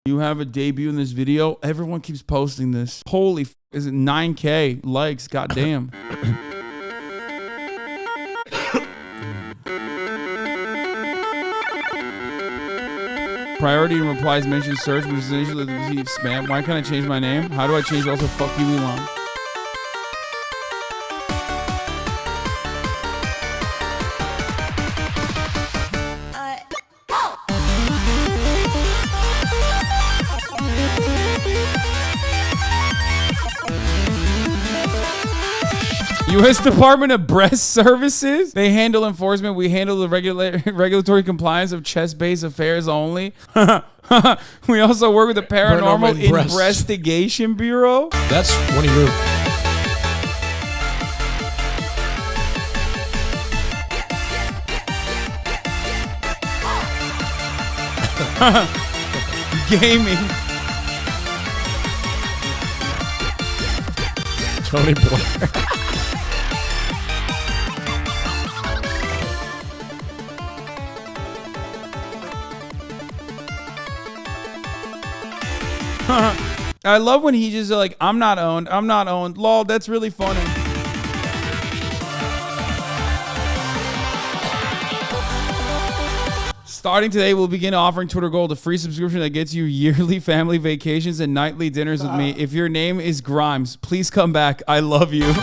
You have a debut in this video. Everyone keeps posting this. Holy is it 9K likes? Goddamn. Priority and replies mention search, which is initially spam. Why can't I change my name? How do I change also fuck you, Elon? U.S. Department of Breast Services. They handle enforcement. We handle the regulatory compliance of chest-based affairs only. We also work with the Paranormal Investigation Bureau. That's one of your... Gaming. Tony Blair. I love when he just like, I'm not owned. Lol, that's really funny. Starting today, we'll begin offering Twitter Gold, a free subscription that gets you yearly family vacations and nightly dinners with me. If your name is Grimes, please come back. I love you.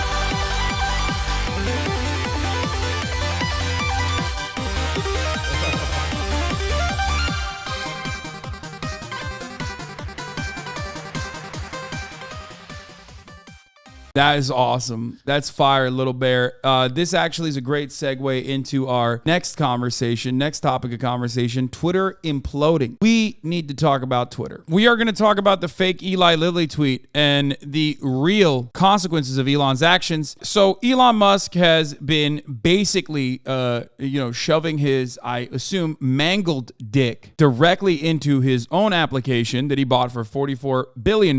That is awesome. That's fire, Little Bear. This actually is a great segue into our next topic of conversation, Twitter imploding. We need to talk about Twitter. We are going to talk about the fake Eli Lilly tweet and the real consequences of Elon's actions. So Elon Musk has been basically, shoving his, I assume, mangled dick directly into his own application that he bought for $44 billion.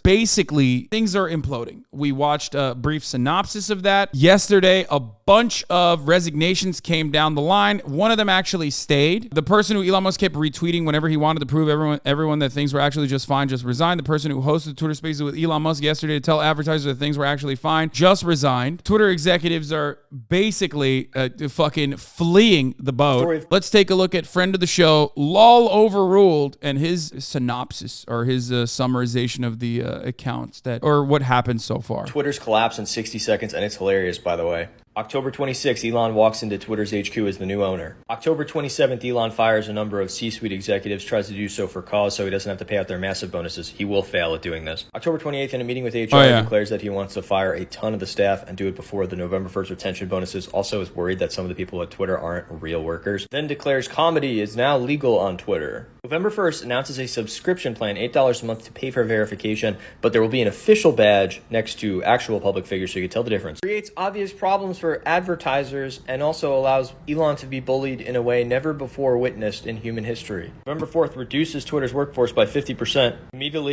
Basically, things are imploding. We watched a brief synopsis of that. Yesterday, a bunch of resignations came down the line. One of them actually stayed. The person who Elon Musk kept retweeting whenever he wanted to prove everyone that things were actually just fine just resigned. The person who hosted Twitter Spaces with Elon Musk yesterday to tell advertisers that things were actually fine just resigned. Twitter executives are basically fucking fleeing the boat. Let's take a look at friend of the show, Lol Overruled, and his synopsis or his summarization of the accounts or what happened so far. Twitter's collapse in 60 seconds, and it's hilarious, by the way. October 26th, Elon walks into Twitter's HQ as the new owner. October 27th, Elon fires a number of C-suite executives, tries to do so for cause so he doesn't have to pay out their massive bonuses. He will fail at doing this. October 28th, in a meeting with HR, he declares that he wants to fire a ton of the staff and do it before the November 1st retention bonuses. Also is worried that some of the people at Twitter aren't real workers. Then declares comedy is now legal on Twitter. November 1st announces a subscription plan, $8 a month to pay for verification, but there will be an official badge next to actual public figures so you can tell the difference. Creates obvious problems for advertisers and also allows Elon to be bullied in a way never before witnessed in human history. November 4th reduces Twitter's workforce by 50%. Immediately.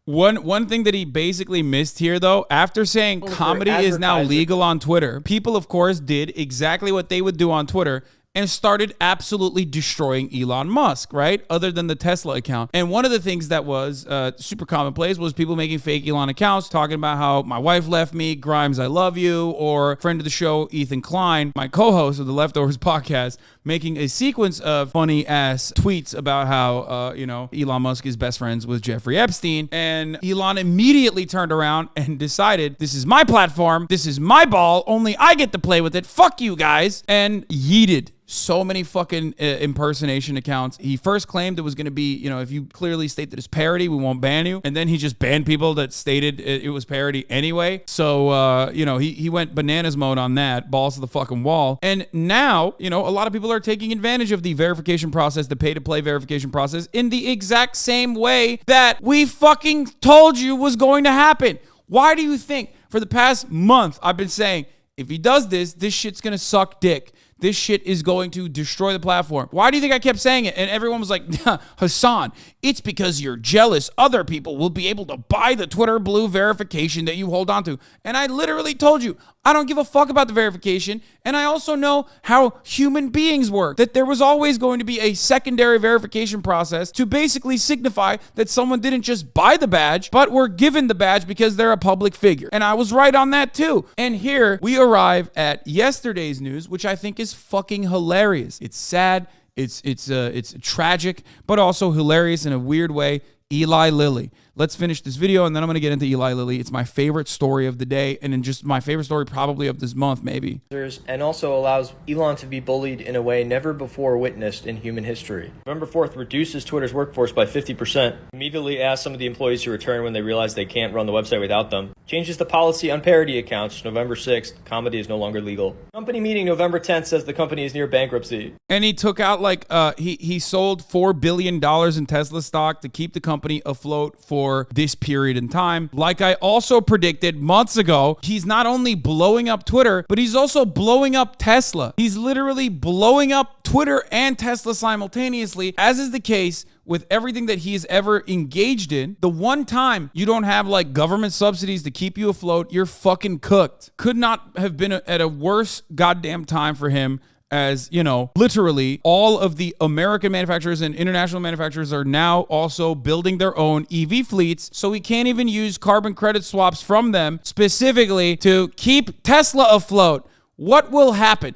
One thing that he basically missed here, though, after saying comedy is now legal on Twitter, people, of course, did exactly what they would do on Twitter and started absolutely destroying Elon Musk, right? Other than the Tesla account. And one of the things that was super commonplace was people making fake Elon accounts, talking about how my wife left me, Grimes, I love you, or friend of the show, Ethan Klein, my co-host of the Leftovers podcast, making a sequence of funny-ass tweets about how, Elon Musk is best friends with Jeffrey Epstein. And Elon immediately turned around and decided, this is my platform, this is my ball, only I get to play with it, fuck you guys, and yeeted so many fucking impersonation accounts. He first claimed it was going to be, if you clearly state that it's parody, we won't ban you. And then he just banned people that stated it was parody anyway. So, he went bananas mode on that, balls to the fucking wall. And now, a lot of people are taking advantage of the verification process, the pay-to-play verification process, in the exact same way that we fucking told you was going to happen. Why do you think for the past month I've been saying, if he does this, this shit's going to suck dick? This shit is going to destroy the platform. Why do you think I kept saying it? And everyone was like, Hasan, it's because you're jealous. Other people will be able to buy the Twitter Blue verification that you hold on to. And I literally told you, I don't give a fuck about the verification. And I also know how human beings work, that there was always going to be a secondary verification process to basically signify that someone didn't just buy the badge, but were given the badge because they're a public figure. And I was right on that too. And here we arrive at yesterday's news, which I think is fucking hilarious. It's sad, it's tragic, but also hilarious in a weird way. Eli Lilly. Let's finish this video, and then I'm going to get into Eli Lilly. It's my favorite story of the day, and just my favorite story probably of this month, maybe. And also allows Elon to be bullied in a way never before witnessed in human history. November 4th reduces Twitter's workforce by 50%. Immediately asks some of the employees to return when they realize they can't run the website without them. Changes the policy on parody accounts. November 6th, comedy is no longer legal. Company meeting November 10th says the company is near bankruptcy. And he took out he sold $4 billion in Tesla stock to keep the company afloat for this period in time. Like I also predicted months ago, he's not only blowing up Twitter, but he's also blowing up Tesla. He's literally blowing up Twitter and Tesla simultaneously, as is the case with everything that he's ever engaged in. The one time you don't have like government subsidies to keep you afloat, you're fucking cooked. Could not have been at a worse goddamn time for him, as, you know, literally all of the American manufacturers and international manufacturers are now also building their own EV fleets, so we can't even use carbon credit swaps from them specifically to keep Tesla afloat. What will happen?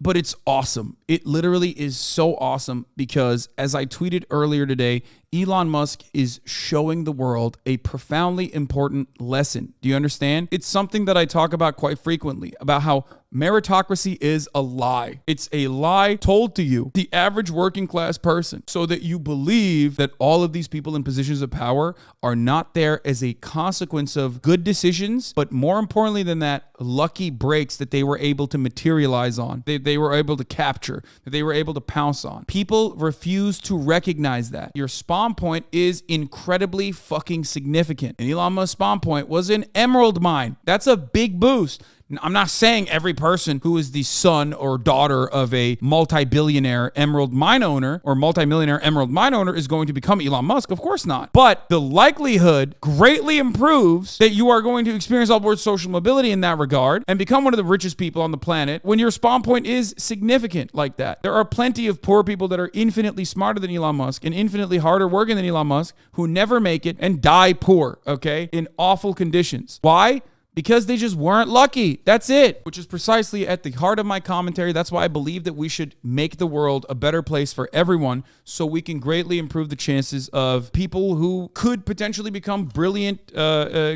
But it's awesome. It literally is so awesome because, as I tweeted earlier today, Elon Musk is showing the world a profoundly important lesson. Do you understand? It's something that I talk about quite frequently, about how meritocracy is a lie. It's a lie told to you, the average working class person, so that you believe that all of these people in positions of power are not there as a consequence of good decisions, but more importantly than that, lucky breaks that they were able to materialize on, they were able to capture, that they were able to pounce on. People refuse to recognize that. Your spawn point is incredibly fucking significant. And Elon Musk's spawn point was an emerald mine. That's a big boost. I'm not saying every person who is the son or daughter of a multi-billionaire emerald mine owner or multi-millionaire emerald mine owner is going to become Elon Musk. Of course not. But the likelihood greatly improves that you are going to experience upward social mobility in that regard and become one of the richest people on the planet when your spawn point is significant like that. There are plenty of poor people that are infinitely smarter than Elon Musk and infinitely harder working than Elon Musk who never make it and die poor, okay, in awful conditions. Why? Because they just weren't lucky. That's it. Which is precisely at the heart of my commentary. That's why I believe that we should make the world a better place for everyone so we can greatly improve the chances of people who could potentially become brilliant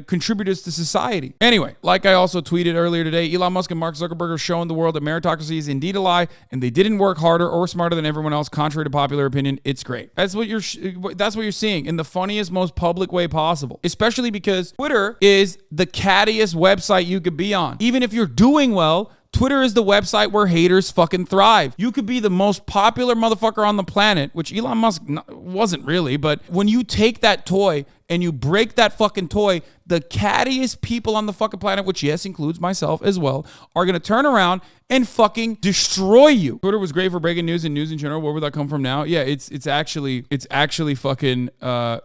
contributors to society. Anyway, like I also tweeted earlier today, Elon Musk and Mark Zuckerberg are showing the world that meritocracy is indeed a lie and they didn't work harder or smarter than everyone else, contrary to popular opinion. It's great. That's what you're seeing in the funniest, most public way possible, especially because Twitter is the cattiest website you could be on. Even if you're doing well, Twitter is the website where haters fucking thrive. You could be the most popular motherfucker on the planet, which Elon Musk wasn't really, but when you take that toy and you break that fucking toy, the cattiest people on the fucking planet, which yes, includes myself as well, are going to turn around and fucking destroy you. Twitter was great for breaking news and news in general. Where would that come from now? Yeah, it's actually fucking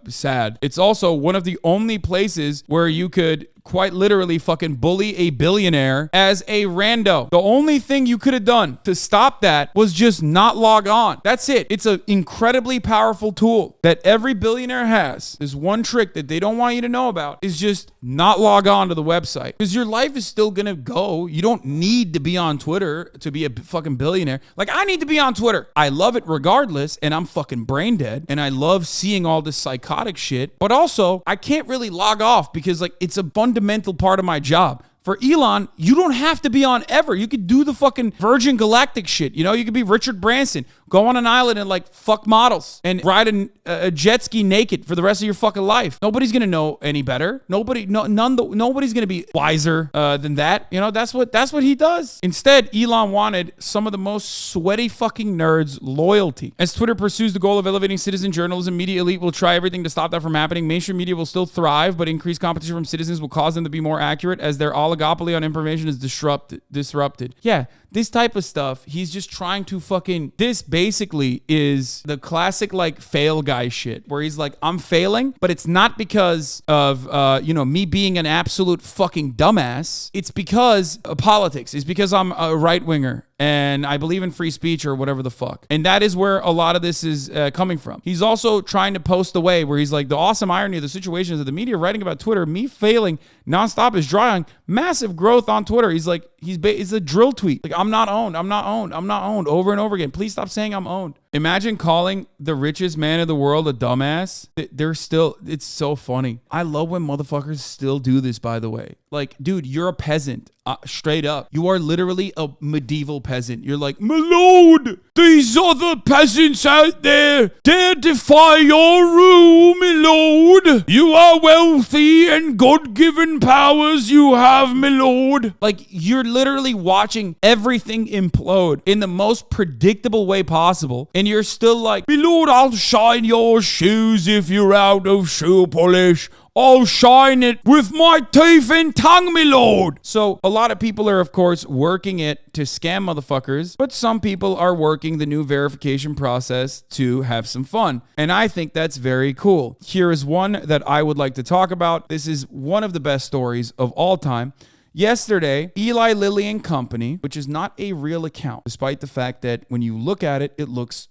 sad. It's also one of the only places where you could quite literally fucking bully a billionaire as a rando. The only thing you could have done to stop that was just not log on. That's it. It's an incredibly powerful tool that every billionaire has. There's one trick that they don't want you to know about is just not log on to the website, because your life is still gonna go. You don't need to be on Twitter to be a fucking billionaire. Like, I need to be on Twitter. I love it regardless, and I'm fucking brain dead, and I love seeing all this psychotic shit, but also I can't really log off because like it's a fundamental part of my job. For Elon, you don't have to be on ever. You could do the fucking Virgin Galactic shit. You know, you could be Richard Branson, go on an island and like fuck models and ride a jet ski naked for the rest of your fucking life. Nobody's gonna know any better. Nobody's gonna be wiser than that. You know, that's what he does. Instead, Elon wanted some of the most sweaty fucking nerds loyalty. As Twitter pursues the goal of elevating citizen journalism, media elite will try everything to stop that from happening. Mainstream media will still thrive, but increased competition from citizens will cause them to be more accurate as their oligopoly on information is disrupted. Yeah, this type of stuff, he's just trying to fucking, this basically is the classic like fail guy shit where he's like, I'm failing, but it's not because of, me being an absolute fucking dumbass. It's because of politics. It's because I'm a right winger and I believe in free speech or whatever the fuck. And that is where a lot of this is coming from. He's also trying to post the way where he's like, the awesome irony of the situation is that the media writing about Twitter, me failing nonstop is drawing massive growth on Twitter. He's like, it's a drill tweet. Like, I'm not owned over and over again. Please stop saying I'm owned. Imagine calling the richest man in the world a dumbass. It's so funny. I love when motherfuckers still do this, by the way. Like, dude, you're a peasant. Straight up. You are literally a medieval peasant. You're like, my lord, these other peasants out there, they defy your rule, my lord. You are wealthy and God-given powers you have, my lord. Like, you're literally watching everything implode in the most predictable way possible. And you're still like, my lord, I'll shine your shoes if you're out of shoe polish. I'll shine it with my teeth and tongue, me lord. So a lot of people are, of course, working it to scam motherfuckers, but some people are working the new verification process to have some fun. And I think that's very cool. Here is one that I would like to talk about. This is one of the best stories of all time. Yesterday, Eli Lilly and Company, which is not a real account, despite the fact that when you look at it, it looks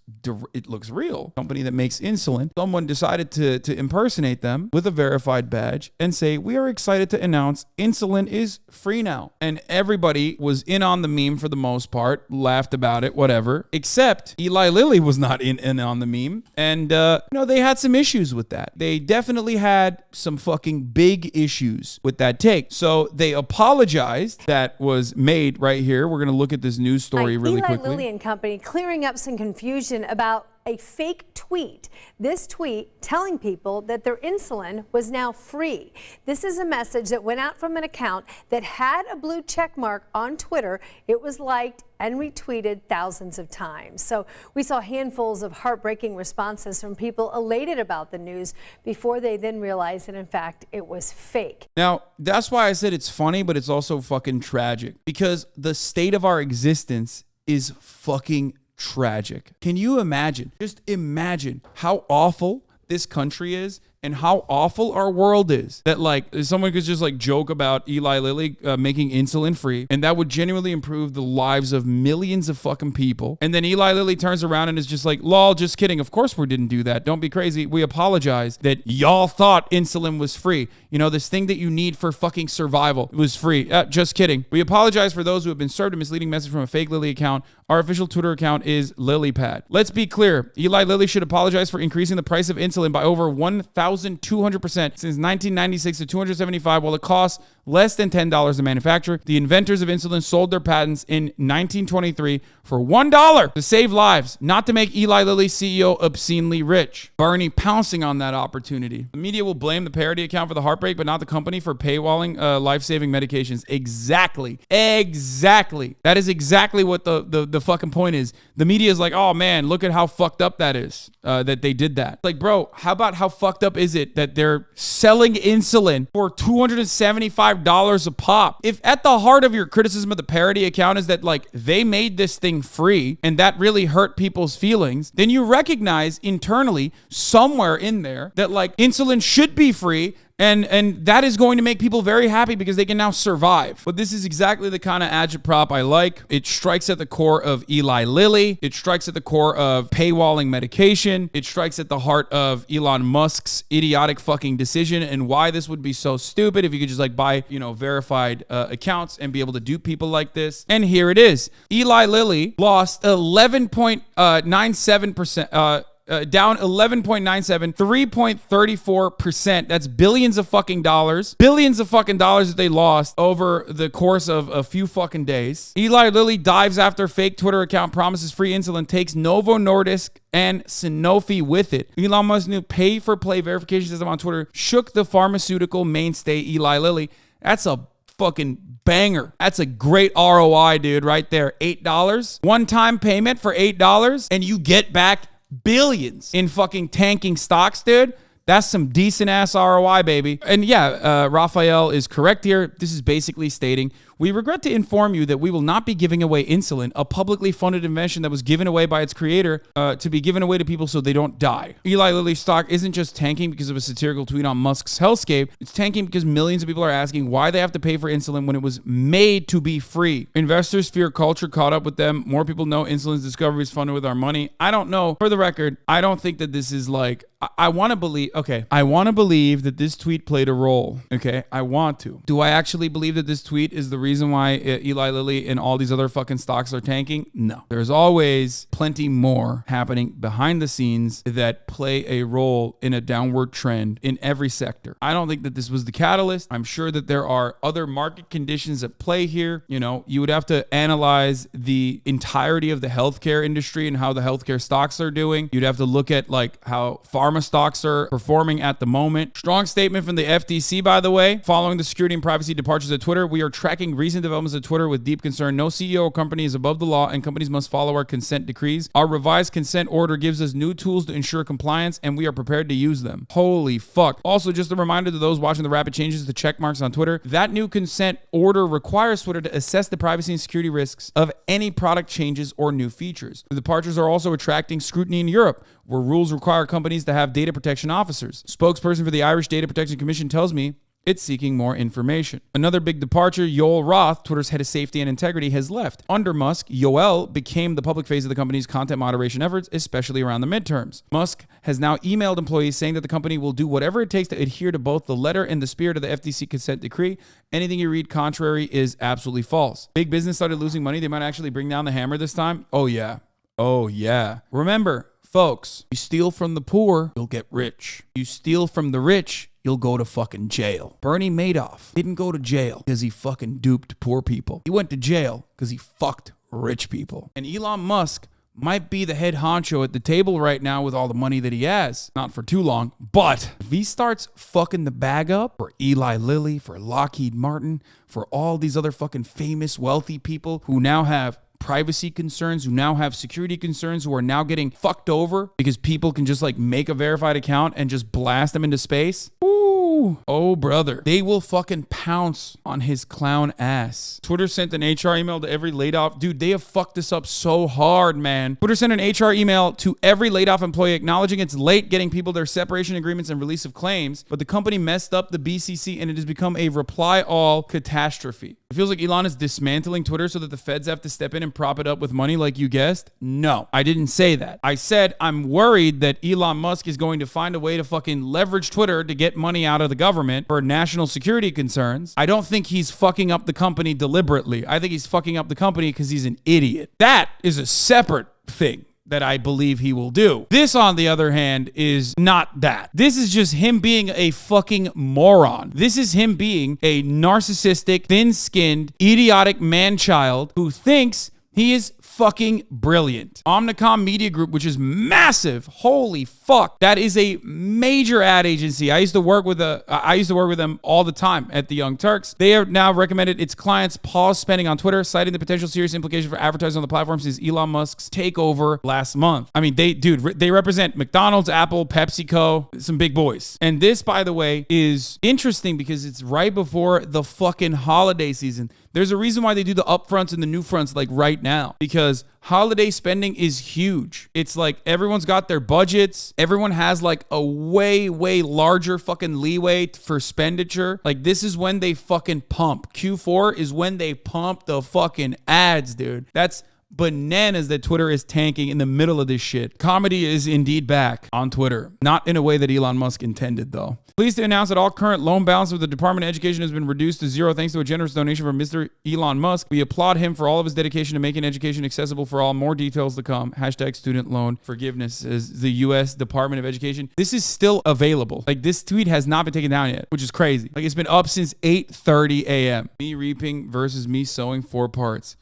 real. Company that makes insulin. Someone decided to impersonate them with a verified badge and say, we are excited to announce insulin is free now. And everybody was in on the meme for the most part, laughed about it, whatever, except Eli Lilly was not in on the meme. And, they had some issues with that. They definitely had some fucking big issues with that take. So they apologized. That was made right here. We're going to look at this news story really quickly. Eli Lilly and Company clearing up some confusion about a fake tweet. This tweet telling people that their insulin was now free. This is a message that went out from an account that had a blue check mark on Twitter. It was liked and retweeted thousands of times. So we saw handfuls of heartbreaking responses from people elated about the news before they then realized that in fact it was fake. Now, that's why I said it's funny, but it's also fucking tragic because the state of our existence is fucking tragic. Can you imagine? Just imagine how awful this country is and how awful our world is. That like someone could just like joke about Eli Lilly making insulin free, and that would genuinely improve the lives of millions of fucking people. And then Eli Lilly turns around and is just like, lol, just kidding. Of course we didn't do that. Don't be crazy. We apologize that y'all thought insulin was free. You know, this thing that you need for fucking survival was free. Just kidding. We apologize for those who have been served a misleading message from a fake Lilly account. Our official Twitter account is LilyPad. Let's be clear. Eli Lilly should apologize for increasing the price of insulin by over 1,200% since 1996 to $275, while it costs less than $10 to manufacture. The inventors of insulin sold their patents in 1923 for $1 to save lives, not to make Eli Lilly's CEO obscenely rich. Bernie pouncing on that opportunity. The media will blame the parody account for the heartbreak, but not the company for paywalling life-saving medications. Exactly. That is exactly what the fucking point is. The media is like, oh man, look at how fucked up that is, that they did that. Like, bro, how about how fucked up is it that they're selling insulin for $275 a pop? If at the heart of your criticism of the parody account is that like they made this thing free and that really hurt people's feelings, then you recognize internally somewhere in there that like insulin should be free. And that is going to make people very happy because they can now survive. But this is exactly the kind of agitprop I like. It strikes at the core of Eli Lilly. It strikes at the core of paywalling medication. It strikes at the heart of Elon Musk's idiotic fucking decision and why this would be so stupid if you could just like buy, verified accounts and be able to dupe people like this. And here it is. Eli Lilly lost 11.97%. Down 11.97, 3.34%. That's billions of fucking dollars that they lost over the course of a few fucking days. Eli Lilly dives after fake Twitter account promises free insulin, takes Novo Nordisk and Sanofi with it. Elon Musk's new pay-for-play verification system on Twitter shook the pharmaceutical mainstay Eli Lilly. That's a fucking banger. That's a great ROI, dude, right there. $8. One-time payment for $8 and you get back billions in fucking tanking stocks, dude. That's some decent ass ROI, baby. And yeah, Raphael is correct here. This is basically stating We regret to inform you that we will not be giving away insulin, a publicly funded invention that was given away by its creator to be given away to people so they don't die. Eli Lilly's stock isn't just tanking because of a satirical tweet on Musk's hellscape. It's tanking because millions of people are asking why they have to pay for insulin when it was made to be free. Investors fear culture caught up with them. More people know insulin's discovery is funded with our money. I don't know. For the record, I don't think that this is like, I want to believe, okay, I want to believe that this tweet played a role, okay? I want to. Do I actually believe that this tweet is the reason why Eli Lilly and all these other fucking stocks are tanking? No. There's always plenty more happening behind the scenes that play a role in a downward trend in every sector. I don't think that this was the catalyst. I'm sure that there are other market conditions at play here. You know, you would have to analyze the entirety of the healthcare industry and how the healthcare stocks are doing. You'd have to look at like how pharma stocks are performing at the moment. Strong statement from the FTC, by the way. Following the security and privacy departures at Twitter, we are tracking recent developments at Twitter with deep concern. No CEO or company is above the law, and companies must follow our consent decrees. Our revised consent order gives us new tools to ensure compliance, and we are prepared to use them. Holy fuck. Also, just a reminder to those watching the rapid changes to check marks on Twitter, that new consent order requires Twitter to assess the privacy and security risks of any product changes or new features. The departures are also attracting scrutiny in Europe, where rules require companies to have data protection officers. Spokesperson for the Irish Data Protection Commission tells me it's seeking more information. Another big departure, Yoel Roth, Twitter's head of safety and integrity, has left. Under Musk, Yoel became the public face of the company's content moderation efforts, especially around the midterms. Musk has now emailed employees saying that the company will do whatever it takes to adhere to both the letter and the spirit of the FTC consent decree. Anything you read contrary is absolutely false. Big business started losing money. They might actually bring down the hammer this time. Oh yeah. Oh yeah. Remember, folks, you steal from the poor, you'll get rich. You steal from the rich, you'll go to fucking jail. Bernie Madoff didn't go to jail because he fucking duped poor people. He went to jail because he fucked rich people. And Elon Musk might be the head honcho at the table right now with all the money that he has. Not for too long. But if he starts fucking the bag up for Eli Lilly, for Lockheed Martin, for all these other fucking famous wealthy people who now have privacy concerns, who now have security concerns, who are now getting fucked over because people can just like make a verified account and just blast them into space. Ooh. Oh, brother. They will fucking pounce on his clown ass. Twitter sent an HR email to every laid off. Dude, they have fucked this up so hard, man. Twitter sent an HR email to every laid off employee acknowledging it's late getting people their separation agreements and release of claims, but the company messed up the BCC and it has become a reply all catastrophe. It feels like Elon is dismantling Twitter so that the feds have to step in and prop it up with money like you guessed. No, I didn't say that. I said I'm worried that Elon Musk is going to find a way to fucking leverage Twitter to get money out of the government for national security concerns. I don't think he's fucking up the company deliberately. I think he's fucking up the company because he's an idiot. That is a separate thing that I believe he will do. This, on the other hand, is not that. This is just him being a fucking moron. This is him being a narcissistic, thin-skinned, idiotic man-child who thinks he is fucking brilliant. Omnicom Media Group, which is massive. Holy fuck. That is a major ad agency. I used to work with them all the time at the Young Turks. They have now recommended its clients pause spending on Twitter, citing the potential serious implications for advertising on the platform since Elon Musk's takeover last month. I mean, they represent McDonald's, Apple, PepsiCo, some big boys. And this, by the way, is interesting because it's right before the fucking holiday season. There's a reason why they do the upfronts and the new fronts like right now, because holiday spending is huge. It's like everyone's got their budgets. Everyone has like a way, way larger fucking leeway for expenditure. Like this is when they fucking pump. Q4 is when they pump the fucking ads, dude. That's bananas that Twitter is tanking in the middle of this shit. Comedy is indeed back on Twitter. Not in a way that Elon Musk intended, though. Pleased to announce that all current loan balance with the Department of Education has been reduced to zero thanks to a generous donation from Mr. Elon Musk. We applaud him for all of his dedication to making education accessible for all. More details to come. # student loan forgiveness is the U.S. Department of Education. This is still available. Like this tweet has not been taken down yet, which is crazy. Like it's been up since 8:30 a.m. Me reaping versus me sowing 4 parts.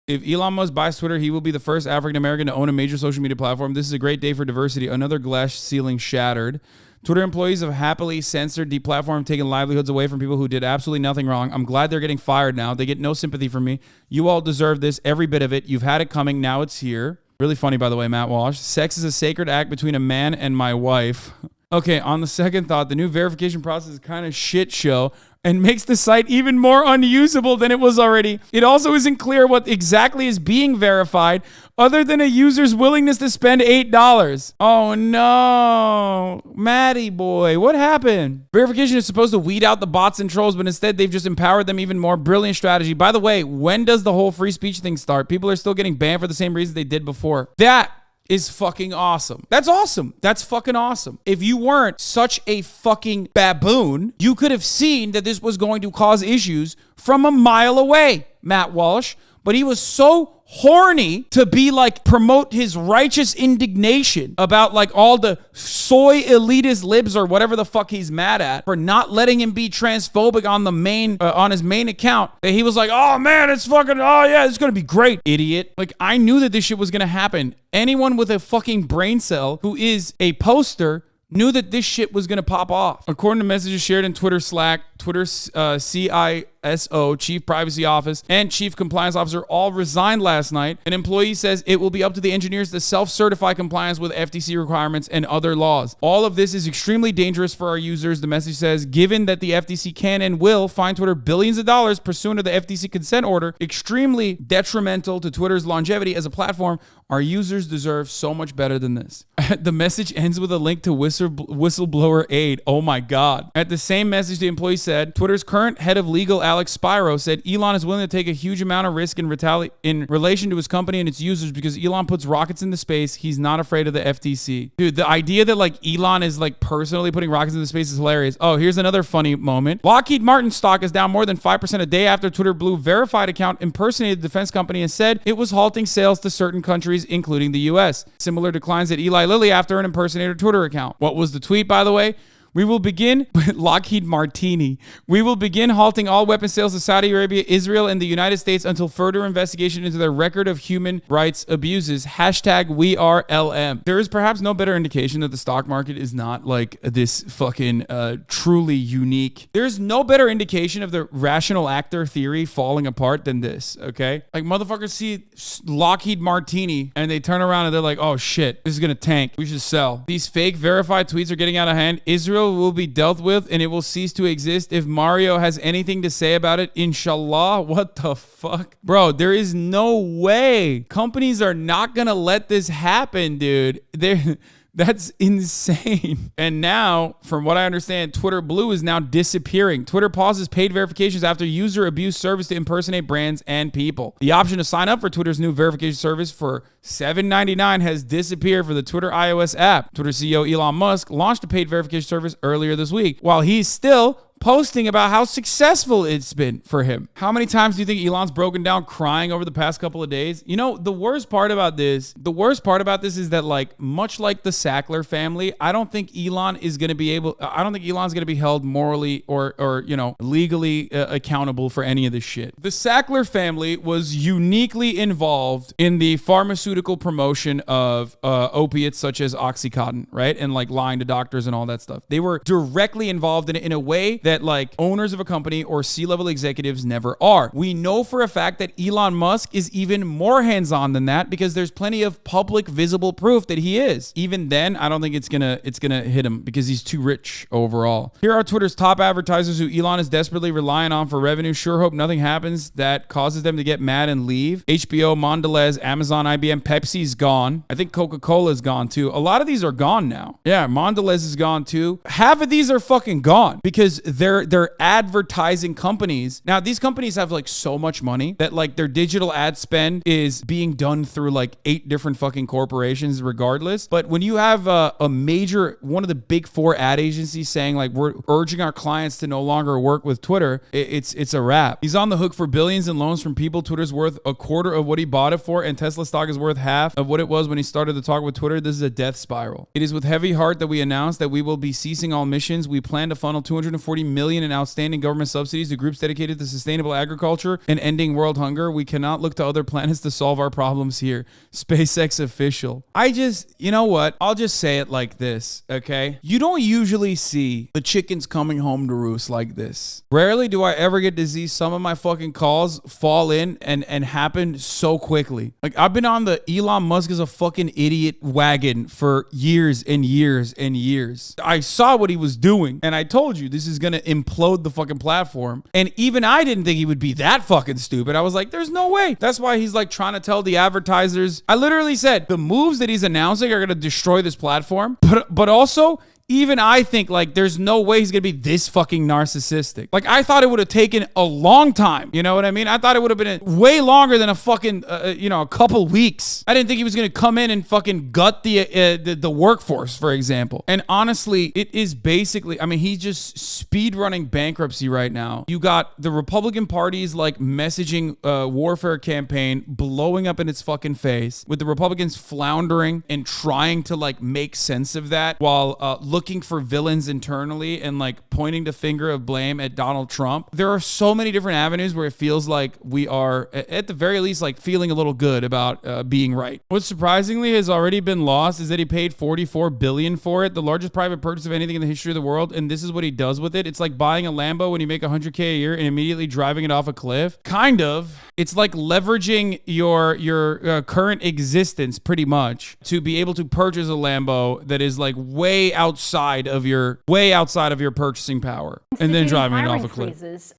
If Elon Musk buys Twitter, he will be the first African-American to own a major social media platform. This is a great day for diversity. Another glass ceiling shattered. Twitter employees have happily censored, deplatformed, taken livelihoods away from people who did absolutely nothing wrong. I'm glad they're getting fired now. They get no sympathy from me. You all deserve this, every bit of it. You've had it coming. Now it's here. Really funny, by the way, Matt Walsh. Sex is a sacred act between a man and my wife. Okay, on the second thought, the new verification process is kind of shit show and makes the site even more unusable than it was already. It also isn't clear what exactly is being verified other than a user's willingness to spend $8. Oh no, Maddie boy, what happened? Verification is supposed to weed out the bots and trolls, but instead they've just empowered them even more. Brilliant strategy. By the way, when does the whole free speech thing start? People are still getting banned for the same reasons they did before. That is fucking awesome. That's awesome. That's fucking awesome. If you weren't such a fucking baboon, you could have seen that this was going to cause issues from a mile away, Matt Walsh. But he was so horny to be like promote his righteous indignation about like all the soy elitist libs or whatever the fuck he's mad at for not letting him be transphobic on the main on his main account. That he was like, oh man, it's fucking, oh yeah, it's gonna be great, idiot. Like I knew that this shit was gonna happen. Anyone with a fucking brain cell who is a poster knew that this shit was gonna pop off. According to messages shared in Twitter Slack, Twitter's CISO, Chief Privacy Office, and Chief Compliance Officer all resigned last night. An employee says it will be up to the engineers to self-certify compliance with FTC requirements and other laws. All of this is extremely dangerous for our users, the message says, given that the FTC can and will fine Twitter billions of dollars pursuant to the FTC consent order, extremely detrimental to Twitter's longevity as a platform. Our users deserve so much better than this. The message ends with a link to whistleblower aid. Oh my God. At the same message, the employee said, Twitter's current head of legal, Alex Spiro, said Elon is willing to take a huge amount of risk in relation to his company and its users because Elon puts rockets into space. He's not afraid of the FTC. Dude, the idea that like Elon is like personally putting rockets into space is hilarious. Oh, here's another funny moment. Lockheed Martin stock is down more than 5% a day after Twitter Blue verified account impersonated the defense company and said it was halting sales to certain countries, including the US. Similar declines at Eli Lilly after an impersonator Twitter account. What was the tweet, by the way? We will begin Lockheed Martini. We will begin halting all weapon sales to Saudi Arabia, Israel, and the United States until further investigation into their record of human rights abuses. Hashtag we are LM. There is perhaps no better indication that the stock market is not like this fucking truly unique. There's no better indication of the rational actor theory falling apart than this, okay? Like motherfuckers see Lockheed Martini and they turn around and they're like, oh shit, this is gonna tank. We should sell. These fake verified tweets are getting out of hand. Israel will be dealt with and it will cease to exist if Mario has anything to say about it. Inshallah. What the fuck? Bro, there is no way. Companies are not gonna let this happen, dude. That's insane. And now, from what I understand, Twitter Blue is now disappearing. Twitter pauses paid verifications after user abused service to impersonate brands and people. The option to sign up for Twitter's new verification service for $7.99 has disappeared for the Twitter iOS app. Twitter CEO Elon Musk launched a paid verification service earlier this week, while he's still posting about how successful it's been for him. How many times do you think Elon's broken down crying over the past couple of days? You know, the worst part about this is that like, much like the Sackler family, I don't think Elon's going to be held morally or you know, legally accountable for any of this shit. The Sackler family was uniquely involved in the pharmaceutical promotion of opiates such as Oxycontin, right? And like lying to doctors and all that stuff. They were directly involved in it in a way that like owners of a company or C-level executives never are. We know for a fact that Elon Musk is even more hands-on than that because there's plenty of public visible proof that he is. Even then, I don't think it's gonna hit him because he's too rich overall. Here are Twitter's top advertisers who Elon is desperately relying on for revenue. Sure hope nothing happens that causes them to get mad and leave. HBO, Mondelez, Amazon, IBM, Pepsi's gone. I think Coca-Cola is gone too. A lot of these are gone now. Yeah, Mondelez is gone too. Half of these are fucking gone because they're advertising companies. Now, these companies have like so much money that like their digital ad spend is being done through like 8 different fucking corporations regardless. But when you have a major, one of the big 4 ad agencies saying like, we're urging our clients to no longer work with Twitter, it's a wrap. He's on the hook for billions in loans from people. Twitter's worth a quarter of what he bought it for, and Tesla stock is worth half of what it was when he started to talk with Twitter. This is a death spiral. It is with heavy heart that we announce that we will be ceasing all missions. We plan to funnel $240 million in outstanding government subsidies to groups dedicated to sustainable agriculture and ending world hunger. We cannot look to other planets to solve our problems here. SpaceX official. You know what? I'll just say it like this, okay? You don't usually see the chickens coming home to roost like this. Rarely do I ever get to see some of my fucking calls fall in and happen so quickly. Like, I've been on the Elon Musk is a fucking idiot wagon for years and years and years. I saw what he was doing, and I told you this is gonna implode the fucking platform. And even I didn't think he would be that fucking stupid. I was like, there's no way. That's why he's like trying to tell the advertisers. I literally said the moves that he's announcing are gonna destroy this platform, but also even I think like there's no way he's gonna be this fucking narcissistic. Like, I thought it would have taken a long time. You know what I mean? I thought it would have been way longer than a fucking a couple weeks. I didn't think he was gonna come in and fucking gut the workforce, for example. And honestly, it is basically, I mean, he's just speed running bankruptcy right now. You got the Republican Party's like messaging warfare campaign blowing up in its fucking face, with the Republicans floundering and trying to like make sense of that while looking for villains internally and like pointing the finger of blame at Donald Trump. There are so many different avenues where it feels like we are at the very least like feeling a little good about being right. What surprisingly has already been lost is that he paid $44 billion for it, the largest private purchase of anything in the history of the world. And this is what he does with it. It's like buying a Lambo when you make $100K a year and immediately driving it off a cliff. Kind of. It's like leveraging your current existence pretty much to be able to purchase a Lambo that is like way outside of your purchasing power, and then driving it off a cliff.